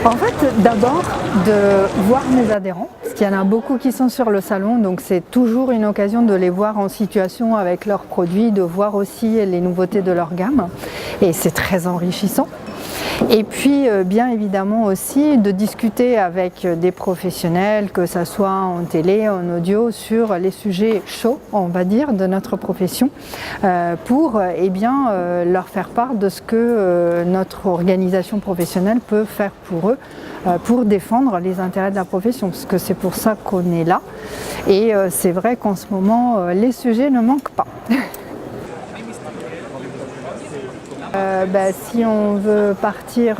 En fait, d'abord, de voir mes adhérents, parce qu'il y en a beaucoup qui sont sur le salon, donc c'est toujours une occasion de les voir en situation avec leurs produits, de voir aussi les nouveautés de leur gamme, et c'est très enrichissant. Et puis bien évidemment aussi de discuter avec des professionnels, que ce soit en télé, en audio, sur les sujets chauds, on va dire, de notre profession, pour leur faire part de ce que notre organisation professionnelle peut faire pour eux, pour défendre les intérêts de la profession, parce que c'est pour ça qu'on est là. Et c'est vrai qu'en ce moment, les sujets ne manquent pas. Si on veut partir,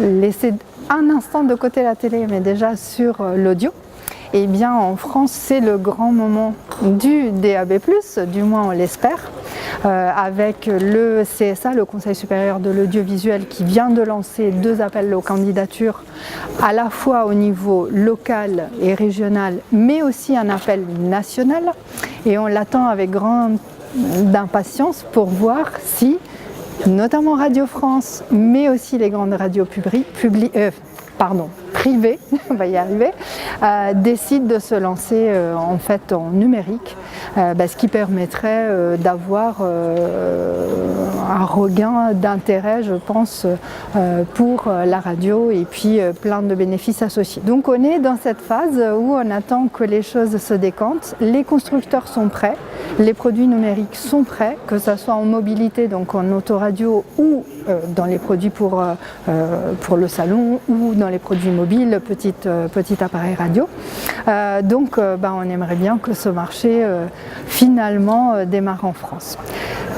laisser un instant de côté la télé, mais déjà sur l'audio, eh bien en France c'est le grand moment du DAB+, du moins on l'espère, avec le CSA, le Conseil supérieur de l'audiovisuel, qui vient de lancer 2 appels aux candidatures, à la fois au niveau local et régional, mais aussi un appel national, et on l'attend avec grande impatience pour voir si notamment Radio France, mais aussi les grandes radios privées, on va y arriver, décident de se lancer en numérique, ce qui permettrait d'avoir un regain d'intérêt, je pense, pour la radio, et puis plein de bénéfices associés. Donc on est dans cette phase où on attend que les choses se décantent. Les constructeurs sont prêts, les produits numériques sont prêts, que ce soit en mobilité, donc en autoradio, ou dans les produits pour le salon, ou dans les produits mobiles, petit appareil radio. On aimerait bien que ce marché finalement démarre en France.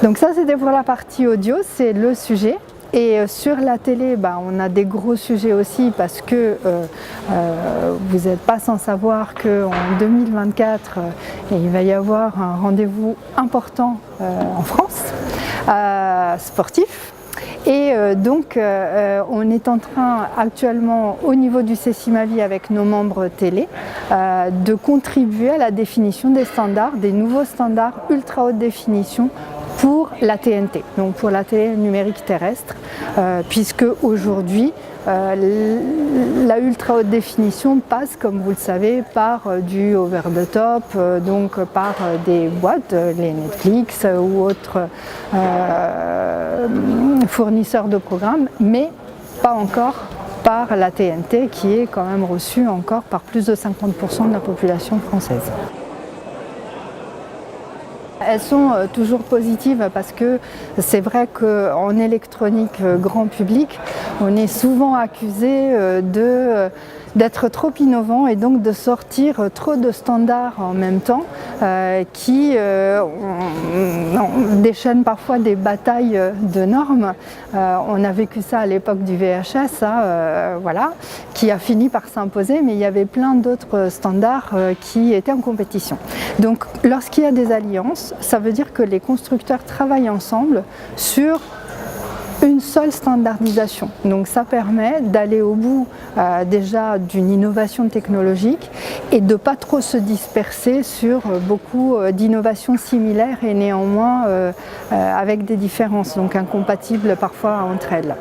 Donc ça, c'était pour la partie audio, c'est le sujet. Et sur la télé, on a des gros sujets aussi, parce que vous n'êtes pas sans savoir qu'en 2024, il va y avoir un rendez-vous important en France, sportif. Et on est en train actuellement, au niveau du CECIMAVI, avec nos membres télé, de contribuer à la définition des standards, des nouveaux standards ultra haute définition pour la TNT, donc pour la télé numérique terrestre, puisque aujourd'hui la ultra haute définition passe, comme vous le savez, par du over the top, donc par des boîtes, les Netflix ou autres fournisseurs de programmes, mais pas encore par la TNT, qui est quand même reçue encore par plus de 50% de la population française. Elles sont toujours positives, parce que c'est vrai qu'en électronique grand public, on est souvent accusé d'être trop innovant, et donc de sortir trop de standards en même temps qui déchaînent parfois des batailles de normes. On a vécu ça à l'époque du VHS, qui a fini par s'imposer, mais il y avait plein d'autres standards qui étaient en compétition. Donc lorsqu'il y a des alliances, ça veut dire que les constructeurs travaillent ensemble sur une seule standardisation. Donc ça permet d'aller au bout déjà d'une innovation technologique, et de ne pas trop se disperser sur beaucoup d'innovations similaires, et néanmoins avec des différences, donc incompatibles parfois entre elles.